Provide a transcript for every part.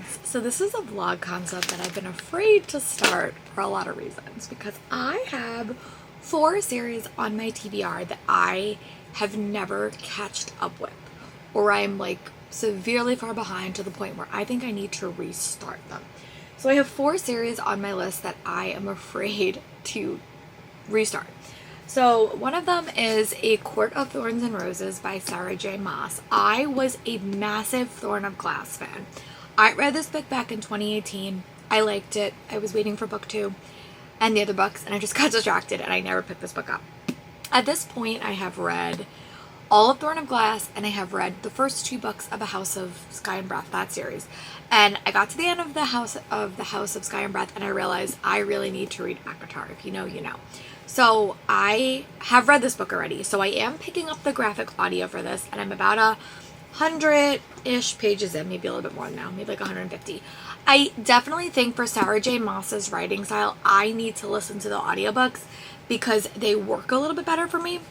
friends. So this is a vlog concept that I've been afraid to start for a lot of reasons, because I have 4 series on my TBR that I have never catched up with, or I'm like severely far behind to the point where I think I need to restart them. So I have 4 series on my list that I am afraid to restart. So one of them is A Court of Thorns and Roses by Sarah J Maas. I was a massive Thorn of Glass fan. I read this book back in 2018. I liked it. I was waiting for book 2 and the other books, and I just got distracted and I never picked this book up. At this point, I have read all of Thorn of Glass, and I have read the first 2 books of A House of Sky and Breath, that series. And I got to the end of the House of Sky and Breath, and I realized I really need to read ACOTAR. If you know, you know. So I have read this book already. So I am picking up the graphic audio for this, and I'm about 100-ish pages in, maybe a little bit more now, maybe like 150. I definitely think for Sarah J Maas's writing style, I need to listen to the audiobooks because they work a little bit better for me.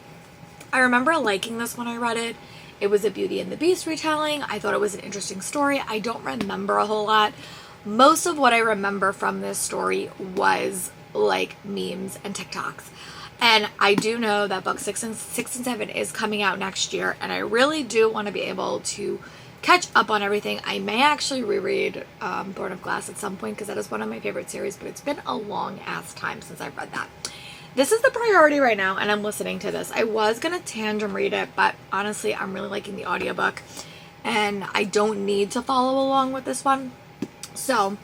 I remember liking this when I read it. It was a Beauty and the Beast retelling. I thought it was an interesting story. I don't remember a whole lot. Most of what I remember from this story was like memes and TikToks. And I do know that book 6 and 7 is coming out next year, and I really do want to be able to catch up on everything. I may actually reread Thorn of Glass at some point because that is one of my favorite series, but it's been a long ass time since I've read that. This is the priority right now, and I'm listening to this. I was going to tandem read it, but honestly, I'm really liking the audiobook, and I don't need to follow along with this one. So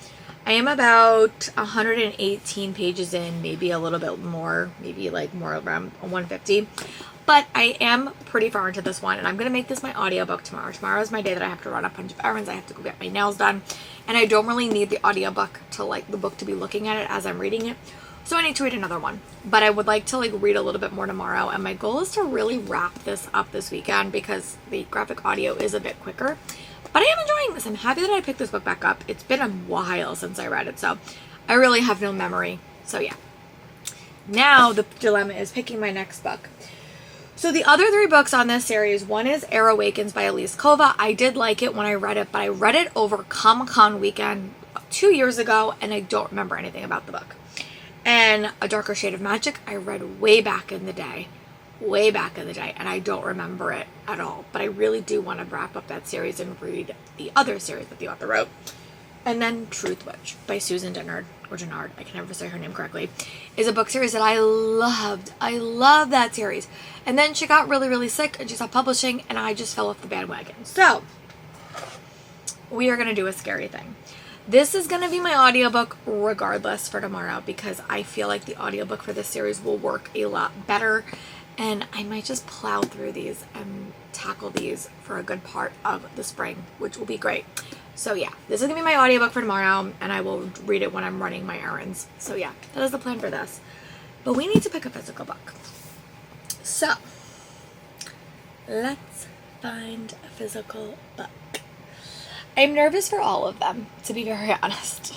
I am about 118 pages in, maybe a little bit more, maybe like more around 150. But I am pretty far into this one, and I'm going to make this my audiobook tomorrow. Tomorrow is my day that I have to run a bunch of errands. I have to go get my nails done, and I don't really need the audiobook to like the book to be looking at it as I'm reading it. So I need to read another one, but I would like to like read a little bit more tomorrow, and my goal is to really wrap this up this weekend because the graphic audio is a bit quicker. But I am enjoying this. I'm happy that I picked this book back up. It's been a while since I read it, so I really have no memory. So yeah. Now the dilemma is picking my next book. So the other 3 books on this series, one is Air Awakens by Elise Kova. I did like it when I read it, but I read it over Comic-Con weekend 2 years ago, and I don't remember anything about the book. And A Darker Shade of Magic, I read way back in the day, and I don't remember it at all. But I really do want to wrap up that series and read the other series that the author wrote. And then Truth Witch by Susan Dennard, or Dennard, I can never say her name correctly, is a book series that I loved. I love that series. And then she got really, really sick, and she stopped publishing, and I just fell off the bandwagon. So we are going to do a scary thing. This is going to be my audiobook regardless for tomorrow, because I feel like the audiobook for this series will work a lot better, and I might just plow through these and tackle these for a good part of the spring, which will be great. So yeah, this is going to be my audiobook for tomorrow, and I will read it when I'm running my errands. So yeah, that is the plan for this. But we need to pick a physical book. So let's find a physical book. I'm nervous for all of them, to be very honest.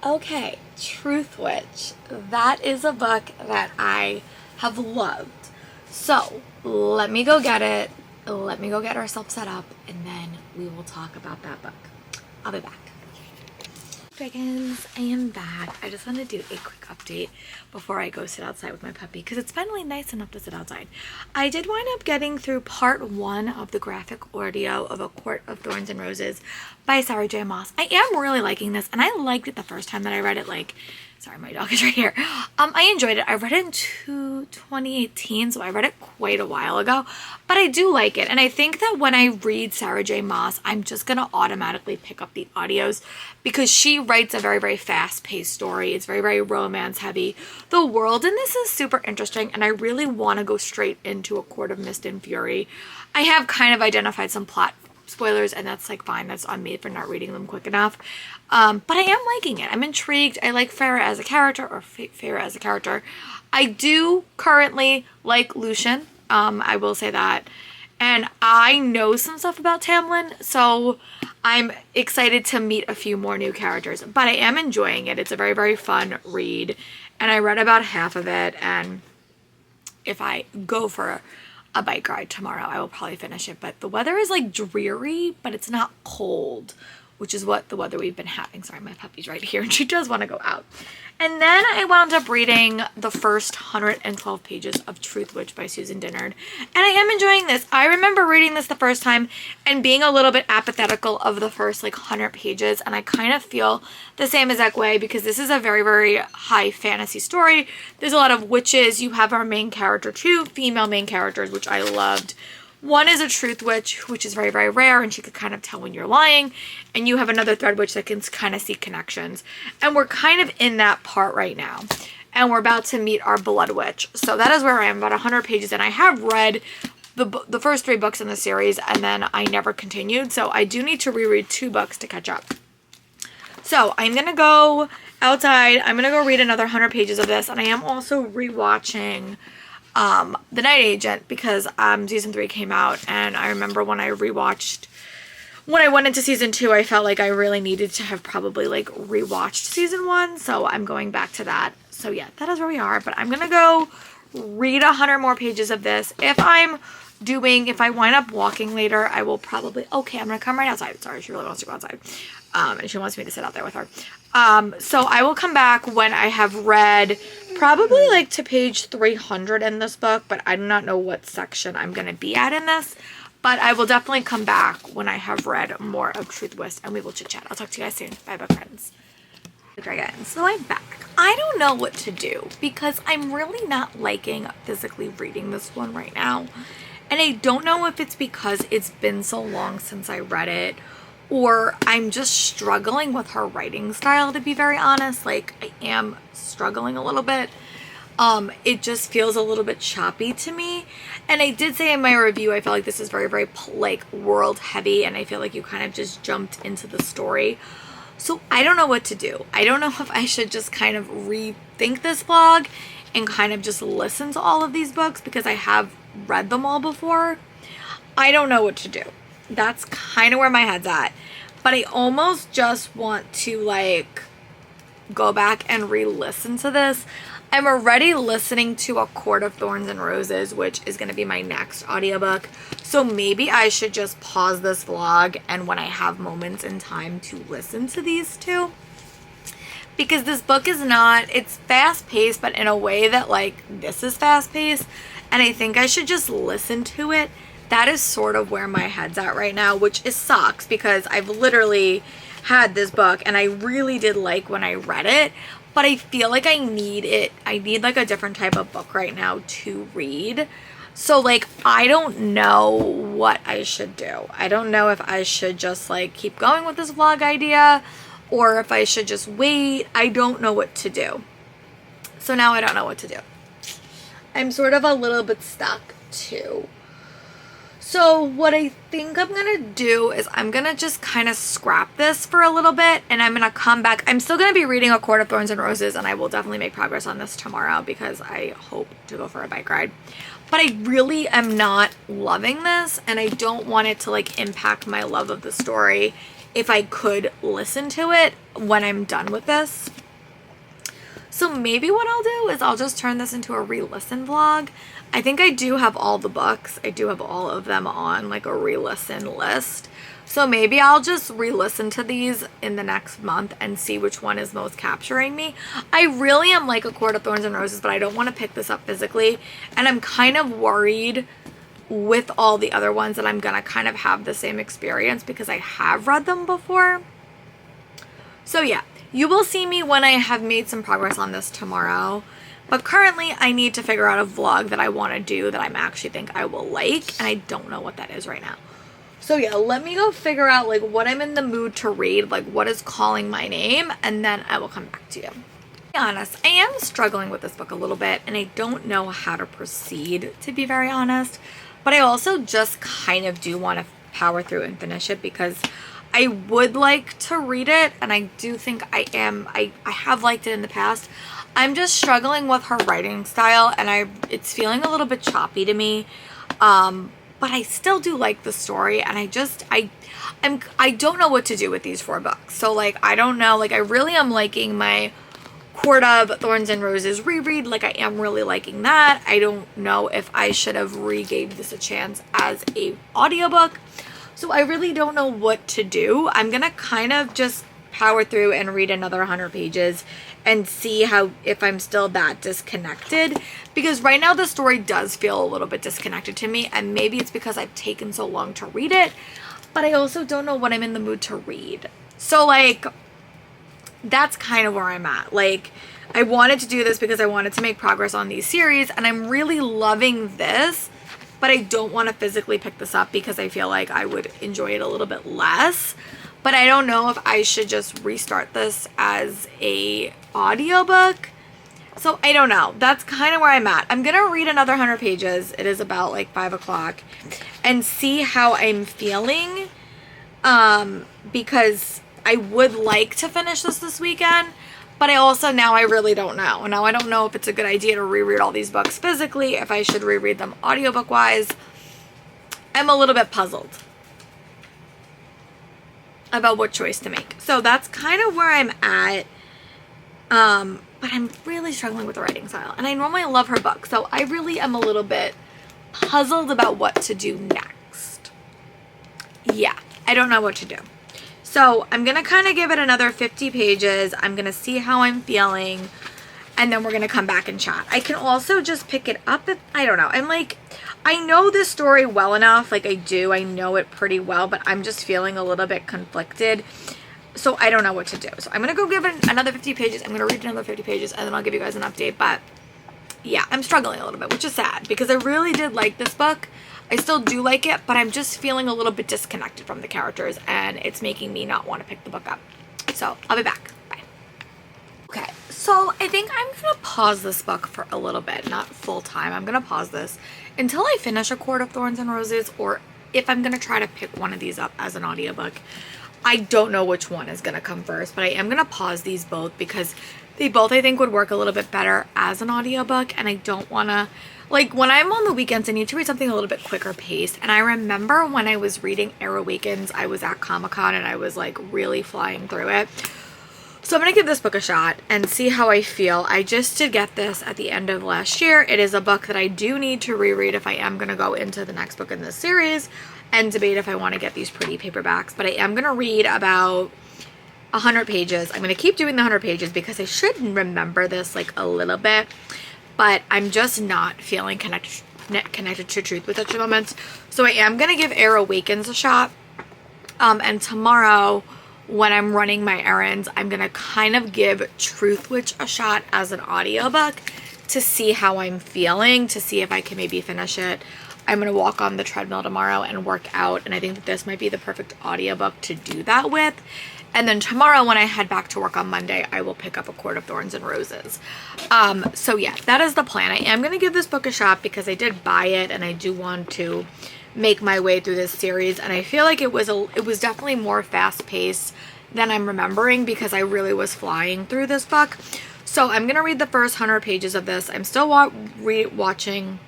Okay, Truth Witch. That is a book that I have loved. So, let me go get it. Let me go get ourselves set up, and then we will talk about that book. I'll be back. Dragons, I am back. I just want to do a quick update before I go sit outside with my puppy, because it's finally nice enough to sit outside. I did wind up getting through part 1 of the graphic audio of A Court of Thorns and Roses by Sarah J Maas. I am really liking this, and I liked it the first time that I read it. Like, sorry, my dog is right here. I enjoyed it. I read it in 2018, so I read it quite a while ago, but I do like it. And I think that when I read Sarah J Maas, I'm just going to automatically pick up the audios, because she writes a very, very fast-paced story. It's very, very romance-heavy. The world in this is super interesting, and I really want to go straight into A Court of Mist and Fury. I have kind of identified some plot spoilers, and that's like fine. That's on me for not reading them quick enough. But I am liking it. I'm intrigued. I like Farah as a character, or Farah as a character. I do currently like Lucien. I will say that. And I know some stuff about Tamlin, so I'm excited to meet a few more new characters. But I am enjoying it. It's a very, very fun read. And I read about half of it, and if I go for a bike ride tomorrow, I will probably finish it. But the weather is like dreary, but it's not cold, which is what the weather we've been having. Sorry, my puppy's right here and she does want to go out. And then I wound up reading the first 112 pages of Truth Witch by Susan Dennard. And I am enjoying this. I remember reading this the first time and being a little bit apathetical of the first like 100 pages. And I kind of feel the same as Ekwe because this is a very, very high fantasy story. There's a lot of witches. You have our main character, two female main characters, which I loved. One is a truth witch, which is very, very rare, and she could kind of tell when you're lying. And you have another thread witch that can kind of see connections. And we're kind of in that part right now. And we're about to meet our blood witch. So that is where I am, about 100 pages. And I have read the first 3 books in the series, and then I never continued. So I do need to reread 2 books to catch up. So I'm going to go outside. I'm going to go read another 100 pages of this. And I am also rewatching The Night Agent because season 3 came out, and I remember when I went into season 2, I felt like I really needed to have probably like rewatched season 1, so I'm going back to that. So yeah, that is where we are, but I'm gonna go read 100 more pages of this. If I wind up walking later, I will probably, okay, I'm gonna come right outside. Sorry, she really wants to go outside. And she wants me to sit out there with her. So I will come back when I have read probably like to page 300 in this book, but I do not know what section I'm going to be at in this. But I will definitely come back when I have read more of Truth Witch, and we will chit chat. I'll talk to you guys soon. Bye, book friends. So I'm back. I don't know what to do because I'm really not liking physically reading this one right now. And I don't know if it's because it's been so long since I read it, or I'm just struggling with her writing style, to be very honest. Like, I am struggling a little bit. It just feels a little bit choppy to me. And I did say in my review, I feel like this is very, very, like, world heavy, and I feel like you kind of just jumped into the story. So I don't know what to do. I don't know if I should just kind of rethink this vlog and kind of just listen to all of these books because I have read them all before. I don't know what to do. That's kind of where my head's at. But I almost just want to like go back and re-listen to this. I'm already listening to A Court of Thorns and Roses, which is going to be my next audiobook. So maybe I should just pause this vlog and when I have moments in time to listen to these two. Because this book is not, it's fast-paced, but in a way that like this is fast-paced. And I think I should just listen to it. That is sort of where my head's at right now, which is sucks because I've literally had this book and I really did like when I read it, but I feel like I need it. I need like a different type of book right now to read. So like, I don't know what I should do. I don't know if I should just like keep going with this vlog idea or if I should just wait. I don't know what to do. So now I don't know what to do. I'm sort of a little bit stuck too. So what I think I'm going to do is I'm going to just kind of scrap this for a little bit and I'm going to come back. I'm still going to be reading A Court of Thorns and Roses and I will definitely make progress on this tomorrow because I hope to go for a bike ride. But I really am not loving this and I don't want it to like impact my love of the story if I could listen to it when I'm done with this. So maybe what I'll do is I'll just turn this into a re-listen vlog. I think I do have all the books. I do have all of them on like a re-listen list. So maybe I'll just re-listen to these in the next month and see which one is most capturing me. I really am like A Court of Thorns and Roses, but I don't want to pick this up physically. And I'm kind of worried with all the other ones that I'm going to kind of have the same experience because I have read them before. So yeah, you will see me when I have made some progress on this tomorrow. But currently, I need to figure out a vlog that I want to do that I actually think I will like. And I don't know what that is right now. So yeah, let me go figure out like what I'm in the mood to read. Like what is calling my name. And then I will come back to you. To be honest, I am struggling with this book a little bit. And I don't know how to proceed, to be very honest. But I also just kind of do want to power through and finish it. Because I would like to read it. And I do think I have liked it in the past. I'm just struggling with her writing style and it's feeling a little bit choppy to me. But I still do like the story and I don't know what to do with these 4 books. So like, I don't know, like I really am liking my Court of Thorns and Roses reread. Like, I am really liking that. I don't know if I should have re-gave this a chance as a audiobook. So I really don't know what to do. I'm gonna kind of just power through and read another 100 pages and see how, if I'm still that disconnected, because right now the story does feel a little bit disconnected to me, and maybe it's because I've taken so long to read it, but I also don't know what I'm in the mood to read. So like, that's kind of where I'm at. Like, I wanted to do this because I wanted to make progress on these series, and I'm really loving this, but I don't want to physically pick this up because I feel like I would enjoy it a little bit less. But I don't know if I should just restart this as a audiobook. So I don't know. That's kind of where I'm at. I'm going to read another 100 pages. It is about like 5 o'clock, and see how I'm feeling. Because I would like to finish this weekend, but now I really don't know. Now I don't know if it's a good idea to reread all these books physically, if I should reread them audiobook wise. I'm a little bit puzzled about what choice to make. So that's kind of where I'm at. But I'm really struggling with the writing style, and I normally love her book, so I really am a little bit puzzled about what to do next. Yeah, I don't know what to do. So I'm going to kind of give it another 50 pages. I'm going to see how I'm feeling, and then we're going to come back and chat. I can also just pick it up if, I don't know. I'm like, I know this story well enough. Like, I know it pretty well, but I'm just feeling a little bit conflicted. So I don't know what to do. So I'm going to go give it another 50 pages. I'm going to read another 50 pages, and then I'll give you guys an update. But yeah, I'm struggling a little bit, which is sad because I really did like this book. I still do like it, but I'm just feeling a little bit disconnected from the characters, and it's making me not want to pick the book up. So I'll be back. Bye. Okay, so I think I'm going to pause this book for a little bit, not full time. I'm going to pause this until I finish A Court of Thorns and Roses, or if I'm going to try to pick one of these up as an audiobook. I don't know which one is going to come first, but I am going to pause these both because they both, I think, would work a little bit better as an audiobook, and I don't want to, like, when I'm on the weekends, I need to read something a little bit quicker paced. And I remember when I was reading Air Awakens, I was at Comic-Con and I was like really flying through it. So I'm going to give this book a shot and see how I feel. I just did get this at the end of last year. It is a book that I do need to reread if I am going to go into the next book in this series and debate if I want to get these pretty paperbacks. But I am going to read about 100 pages. I'm going to keep doing the 100 pages because I should remember this like a little bit. But I'm just not feeling connected to truth with at the moment. So I am going to give Air Awakens a shot. And tomorrow, when I'm running my errands, I'm going to kind of give Truthwitch a shot as an audiobook to see how I'm feeling, to see if I can maybe finish it. I'm going to walk on the treadmill tomorrow and work out, and I think that this might be the perfect audiobook to do that with. And then tomorrow, when I head back to work on Monday, I will pick up A Court of Thorns and Roses. So yeah, that is the plan. I am going to give this book a shot because I did buy it, and I do want to make my way through this series. And I feel like it was definitely more fast-paced than I'm remembering because I really was flying through this book. So I'm going to read the first 100 pages of this. I'm still watching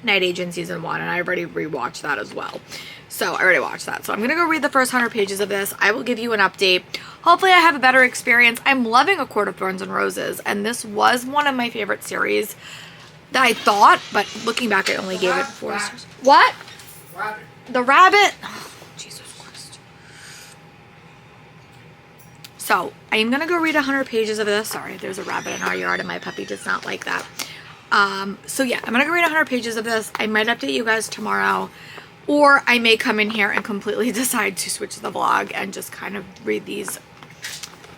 Night Agent Season 1, and I already rewatched that as well. So I already watched that. So I'm going to go read the first 100 pages of this. I will give you an update. Hopefully I have a better experience. I'm loving A Court of Thorns and Roses, and this was one of my favorite series that I thought, but looking back, I only gave it 4 stars. What? Rabbit. The rabbit? Oh, Jesus Christ. So I am going to go read 100 pages of this. Sorry, there's a rabbit in our yard, and my puppy does not like that. So yeah, I'm going to go read 100 pages of this. I might update you guys tomorrow, or I may come in here and completely decide to switch the vlog and just kind of read these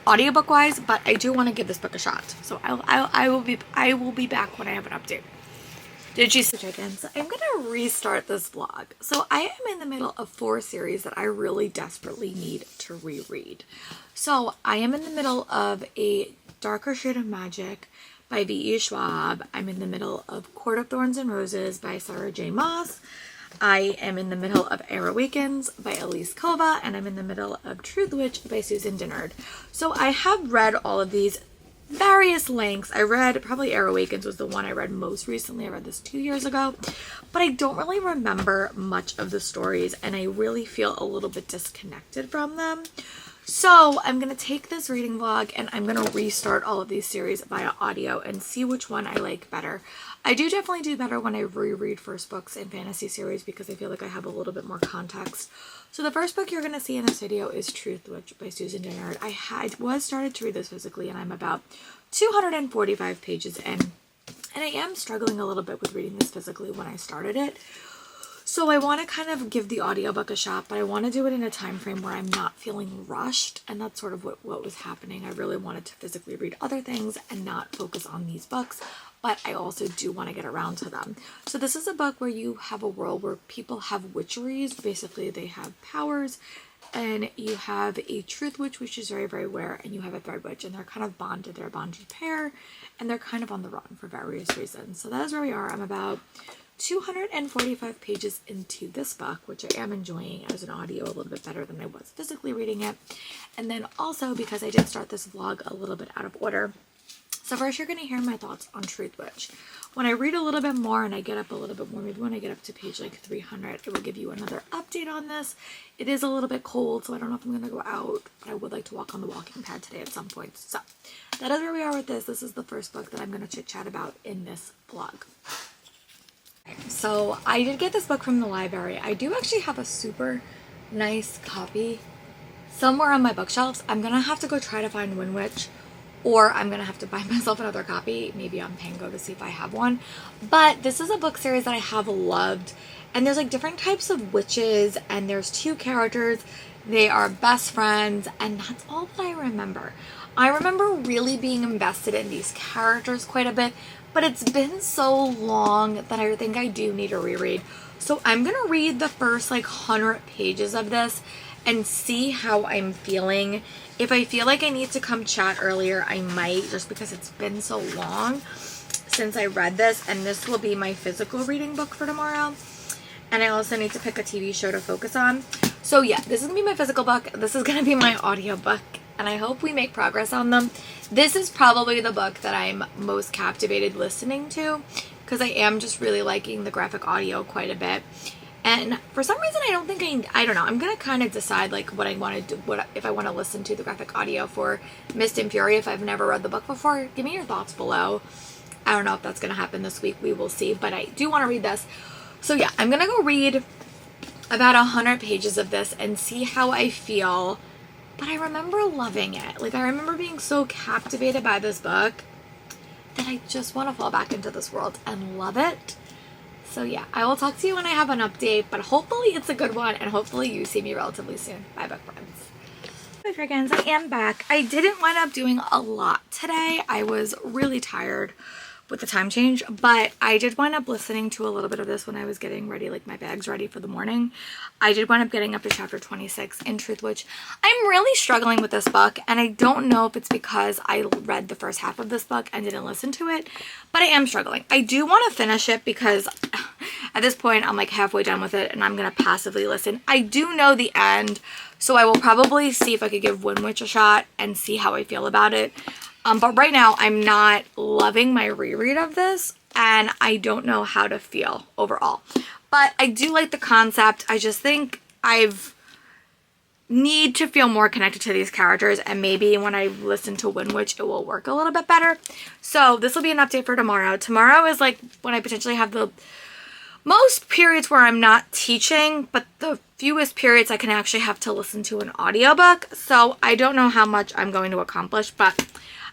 audiobook wise, but I do want to give this book a shot. So I will be back when I have an update. Did you see chickens? So I'm going to restart this vlog. So I am in the middle of 4 series that I really desperately need to reread. So I am in the middle of A Darker Shade of Magic by V.E. Schwab. I'm in the middle of Court of Thorns and Roses by Sarah J. Maas. I am in the middle of Air Awakens by Elise Kova, and I'm in the middle of Truthwitch by Susan Dennard. So I have read all of these various lengths. I read, probably Air Awakens was the one I read most recently. I read this 2 years ago, but I don't really remember much of the stories, and I really feel a little bit disconnected from them. So I'm going to take this reading vlog and I'm going to restart all of these series via audio and see which one I like better. I do definitely do better when I reread first books in fantasy series because I feel like I have a little bit more context. So the first book you're going to see in this video is Truthwitch by Susan Dennard. I was started to read this physically and I'm about 245 pages in. And I am struggling a little bit with reading this physically when I started it. So I want to kind of give the audiobook a shot, but I want to do it in a time frame where I'm not feeling rushed, and that's sort of what was happening. I really wanted to physically read other things and not focus on these books, but I also do want to get around to them. So this is a book where you have a world where people have witcheries. Basically, they have powers, and you have a truth witch, which is very, very rare, and you have a thread witch, and they're kind of bonded. They're a bonded pair, and they're kind of on the run for various reasons. So that is where we are. I'm about 245 pages into this book, which I am enjoying as an audio a little bit better than I was physically reading it. And then also because I did start this vlog a little bit out of order. So first you're going to hear my thoughts on Truthwitch. When I read a little bit more and I get up a little bit more, maybe when I get up to page like 300, it will give you another update on this. It is a little bit cold, so I don't know if I'm going to go out, but I would like to walk on the walking pad today at some point. So that is where we are with this. This is the first book that I'm going to chit chat about in this vlog. So I did get this book from the library. I do actually have a super nice copy somewhere on my bookshelves. I'm gonna have to go try to find Winwitch, or I'm gonna have to buy myself another copy, maybe on Pango, to see if I have one. But this is a book series that I have loved, and there's like different types of witches, and there's two characters. They are best friends, and that's all that I remember. I remember really being invested in these characters quite a bit, but it's been so long that I think I do need a reread. So I'm going to read the first like 100 pages of this and see how I'm feeling. If I feel like I need to come chat earlier, I might, just because it's been so long since I read this, and this will be my physical reading book for tomorrow. And I also need to pick a TV show to focus on. So yeah, this is going to be my physical book. This is going to be my audio book, and I hope we make progress on them. This is probably the book that I'm most captivated listening to, because I am just really liking the graphic audio quite a bit. And for some reason, I don't think I don't know. I'm going to kind of decide like what I want to do, if I want to listen to the graphic audio for Mist and Fury if I've never read the book before. Give me your thoughts below. I don't know if that's going to happen this week. We will see, but I do want to read this. So yeah, I'm going to go read about 100 pages of this and see how I feel. But I remember loving it. Like, I remember being so captivated by this book that I just want to fall back into this world and love it. So yeah, I will talk to you when I have an update, but hopefully it's a good one, and hopefully you see me relatively soon. Bye, book friends. Hi, friends. I am back. I didn't wind up doing a lot today. I was really tired with the time change, but I did wind up listening to a little bit of this when I was getting ready, like my bags ready for the morning. I did wind up getting up to chapter 26 in Truthwitch. I'm really struggling with this book, and I don't know if it's because I read the first half of this book and didn't listen to it, but I am struggling. I do want to finish it because at this point I'm like halfway done with it, and I'm going to passively listen. I do know the end, so I will probably see if I could give Winwitch a shot and see how I feel about it. But right now, I'm not loving my reread of this, and I don't know how to feel overall. But I do like the concept. I just think need to feel more connected to these characters, and maybe when I listen to Winwitch, it will work a little bit better. So this will be an update for tomorrow. Tomorrow is like when I potentially have the most periods where I'm not teaching, but the fewest periods I can actually have to listen to an audiobook. So I don't know how much I'm going to accomplish, but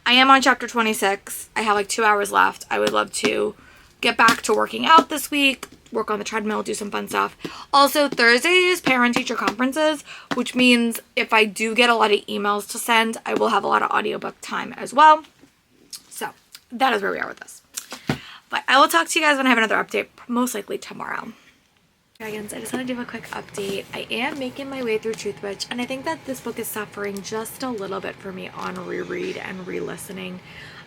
I am on chapter 26. I have like 2 hours left. I would love to get back to working out this week, work on the treadmill, do some fun stuff. Also, Thursday is parent-teacher conferences, which means if I do get a lot of emails to send, I will have a lot of audiobook time as well. So that is where we are with this. But I will talk to you guys when I have another update, most likely tomorrow. Dragons, I just want to do a quick update. I am making my way through Truthwitch, and I think that this book is suffering just a little bit for me on reread and re-listening.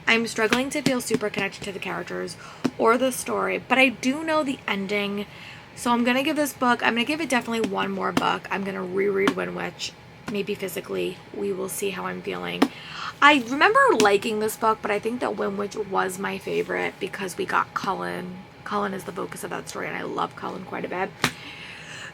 I'm struggling to feel super connected to the characters or the story, but I do know the ending. So I'm going to give this book, I'm going to give it definitely one more book. I'm going to reread Winwitch, maybe physically. We will see how I'm feeling. I remember liking this book, but I think that Winwitch was my favorite because we got Cullen. Cullen is the focus of that story, and I love Cullen quite a bit.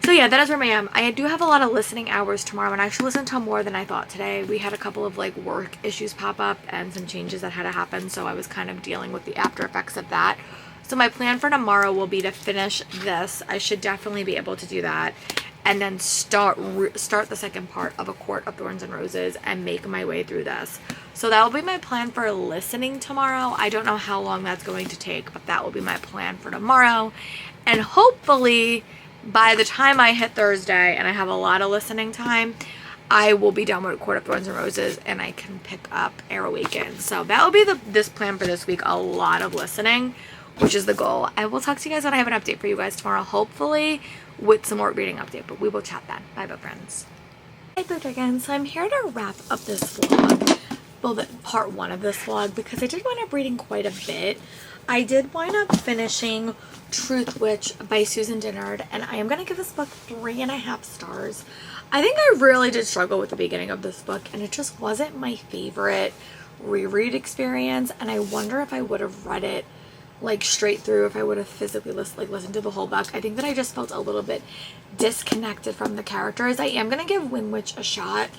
So yeah, that is where I am. I do have a lot of listening hours tomorrow, and I actually listened to more than I thought today. We had a couple of like work issues pop up and some changes that had to happen, so I was kind of dealing with the after effects of that. So my plan for tomorrow will be to finish this. I should definitely be able to do that, and then start the second part of A Court of Thorns and Roses and make my way through this. So that will be my plan for listening tomorrow. I don't know how long that's going to take, but that will be my plan for tomorrow. And hopefully by the time I hit Thursday and I have a lot of listening time, I will be done with Court of Thorns and Roses and I can pick up Air Awakens. So that will be this plan for this week. A lot of listening, which is the goal. I will talk to you guys when I have an update for you guys tomorrow, hopefully with some more reading update, but we will chat then. Bye, friends. Hi, Boo Dragons. So I'm here to wrap up this vlog, well, part one of this vlog, because I did wind up reading quite a bit. I did wind up finishing Truth Witch by Susan Dennard, and I am going to give this book 3.5 stars. I think I really did struggle with the beginning of this book, and it just wasn't my favorite reread experience, and I wonder if I would have read it like straight through, if I would have physically listened to the whole book. I think that I just felt a little bit disconnected from the characters. I am going to give Wind Witch a shot,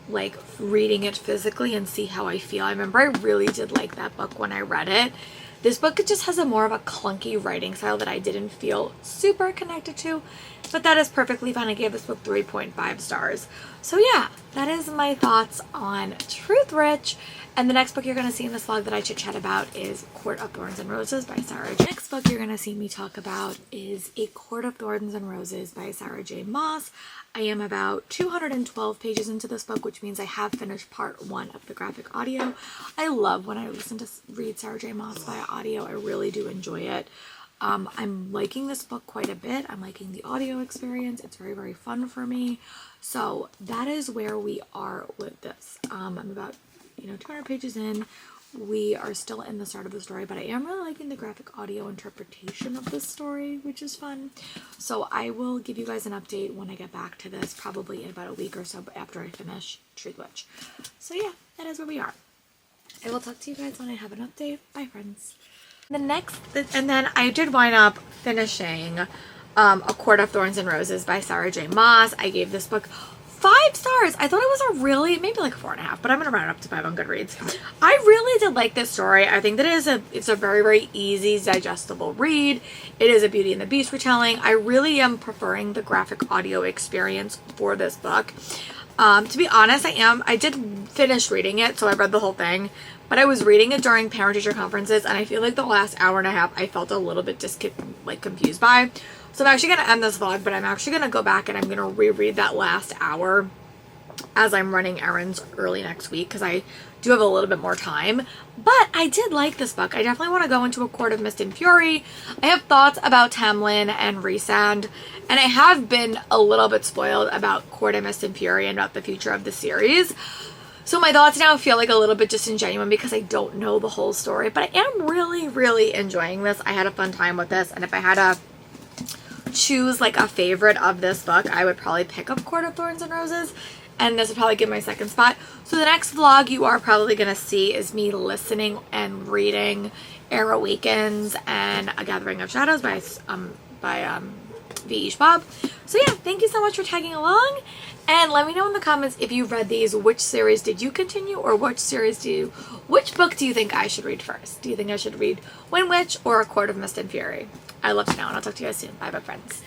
like reading it physically and see how I feel. I remember I really did like that book when I read it. This book just has a more of a clunky writing style that I didn't feel super connected to, but that is perfectly fine. I gave this book 3.5 stars. So yeah, that is my thoughts on Truth Witch. And the next book you're going to see in this vlog that I should chat about is Court of Thorns and Roses by Sarah J. Next book you're going to see me talk about is A Court of Thorns and Roses by Sarah J. Maas. I am about 212 pages into this book, which means I have finished part one of the graphic audio. I love when I listen to read Sarah J. Maas via audio. I really do enjoy it. I'm liking this book quite a bit. I'm liking the audio experience. It's very, very fun for me. So that is where we are with this. I'm about 200 pages in. We are still in the start of the story, but I am really liking the graphic audio interpretation of this story, which is fun. So I will give you guys an update when I get back to this, probably in about a week or so after I finish Truth Witch. So yeah, that is where we are. I will talk to you guys when I have an update. Bye, friends. And then I did wind up finishing A Court of Thorns and Roses by Sarah J. Maas. I gave this book 5 stars. I thought it was a really, maybe like 4.5, but I'm gonna round it up to 5 on Goodreads. I really did like this story. I think that it's a very, very easy, digestible read. It is a Beauty and the Beast retelling. I really am preferring the graphic audio experience for this book. To be honest, I did finish reading it, so I read the whole thing, but I was reading it during parent-teacher conferences, and I feel like the last hour and a half I felt a little bit confused by. So I'm actually going to end this vlog, but I'm actually going to go back and I'm going to reread that last hour as I'm running errands early next week, because I do have a little bit more time. But I did like this book. I definitely want to go into A Court of Mist and Fury. I have thoughts about Tamlin and Rhysand, and I have been a little bit spoiled about Court of Mist and Fury and about the future of the series. So my thoughts now feel like a little bit disingenuous because I don't know the whole story, but I am really, really enjoying this. I had a fun time with this, and if I had to choose like a favorite of this book, I would probably pick up Court of Thorns and Roses, and this would probably get my second spot. So the next vlog you are probably going to see is me listening and reading Air Awakens and A Gathering of Shadows by V.E. Schwab. So yeah, thank you so much for tagging along, and let me know in the comments if you read these, which series did you continue, or which book do you think I should read first? Do you think I should read Wind Witch or A Court of Mist and Fury? I'd love to know, and I'll talk to you guys soon. Bye, friends.